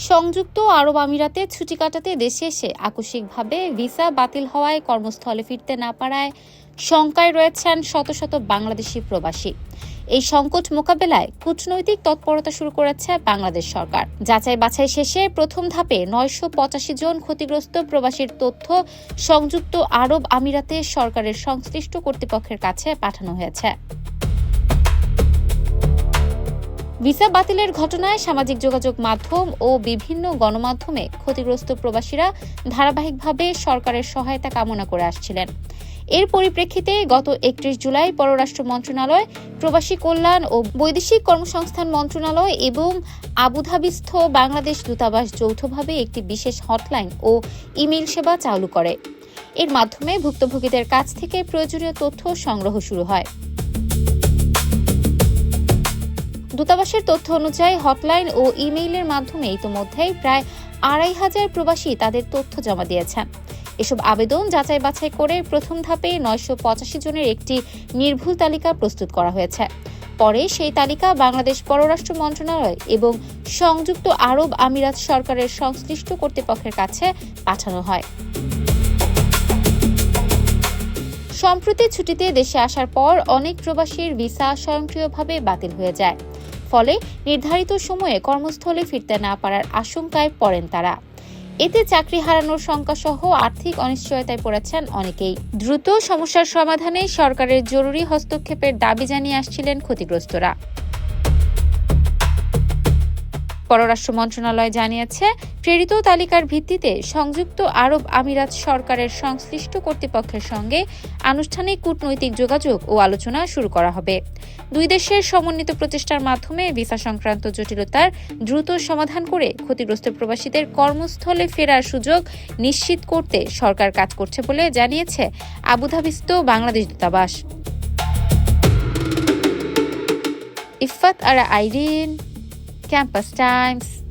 সংযুক্ত আরব আমিরাতে ছুটি কাটাতে দেশে এসে আকস্মিকভাবে ভিসা বাতিল হওয়ায় কর্মস্থলে ফিরতে না পারায় শঙ্কায় রয়েছেন শত শত বাংলাদেশি প্রবাসী। এই সংকট মোকাবেলায় কূটনৈতিক তৎপরতা শুরু করেছে বাংলাদেশ সরকার। যাচাই বাছাই শেষে প্রথম ধাপে 985 জন ক্ষতিগ্রস্ত প্রবাসীর তথ্য সংযুক্ত আরব আমিরাতে সরকারের সংশ্লিষ্ট কর্তৃপক্ষের কাছে পাঠানো হয়েছে। ভিসা বাতিলের ঘটনায় সামাজিক যোগাযোগ মাধ্যম ও বিভিন্ন গণমাধ্যমে ক্ষতিগ্রস্ত প্রবাসীরা ধারাবাহিকভাবে সরকারের সহায়তা কামনা করে আসছিলেন। এর পরিপ্রেক্ষিতে গত 31 জুলাই পররাষ্ট্র মন্ত্রণালয়, প্রবাসী কল্যাণ ও বৈদেশিক কর্মসংস্থান মন্ত্রণালয় এবং আবুধাবিস্থ বাংলাদেশ দূতাবাস যৌথভাবে একটি বিশেষ হটলাইন ও ইমেইল সেবা চালু করে। এর মাধ্যমে ভুক্তভোগীদের কাছ থেকে প্রয়োজনীয় তথ্য সংগ্রহ শুরু হয়। দূতাবাসের তথ্য অনুযায়ী হটলাইন ও ইমেইলের মাধ্যমে ইতিমধ্যেই প্রায় 2500 প্রবাসী তাদের তথ্য জমা দিয়েছেন। এসব আবেদন যাচাই বাছাই করে প্রথম ধাপে 985 জনের একটি নির্ভুল তালিকা প্রস্তুত করা হয়েছে। পরে সেই তালিকা বাংলাদেশ পররাষ্ট্র মন্ত্রণালয় এবং সংযুক্ত আরব আমিরাত সরকারের সংশ্লিষ্ট কর্তৃপক্ষের কাছে পাঠানো হয়। সম্প্রতি ছুটিতে দেশে আসার পর অনেক প্রবাসীর ভিসা স্বয়ংক্রিয়ভাবে বাতিল হয়ে যায়। ফলে নির্ধারিত সময়ে কর্মস্থলে ফিরতে না পারার আশঙ্কায় পড়েন তারা। এতে চাকরি হারানোর শঙ্কাসহ আর্থিক অনিশ্চয়তায় পড়েছেন অনেকেই। দ্রুত সমস্যার সমাধানে সরকারের জরুরি হস্তক্ষেপের দাবি জানিয়ে আসছিলেন ক্ষতিগ্রস্তরা। পররাষ্ট্র মন্ত্রণালয় জানিয়েছে, প্রেরিত তালিকার ভিত্তিতে সংযুক্ত আরব আমিরাত সরকারের সংশ্লিষ্ট কর্তৃপক্ষের সঙ্গে আনুষ্ঠানিক কূটনৈতিক যোগাযোগ ও আলোচনা শুরু করা হবে। দুই দেশের সমন্বিত প্রচেষ্টার মাধ্যমে ভিসা সংক্রান্ত জটিলতার দ্রুত সমাধান করে ক্ষতিগ্রস্ত প্রবাসীদের কর্মস্থলে ফেরার সুযোগ নিশ্চিত করতে সরকার কাজ করছে বলে জানিয়েছে আবুধাবিস্থ বাংলাদেশ দূতাবাস। ইফাত আরা আইরিন, Campus Times।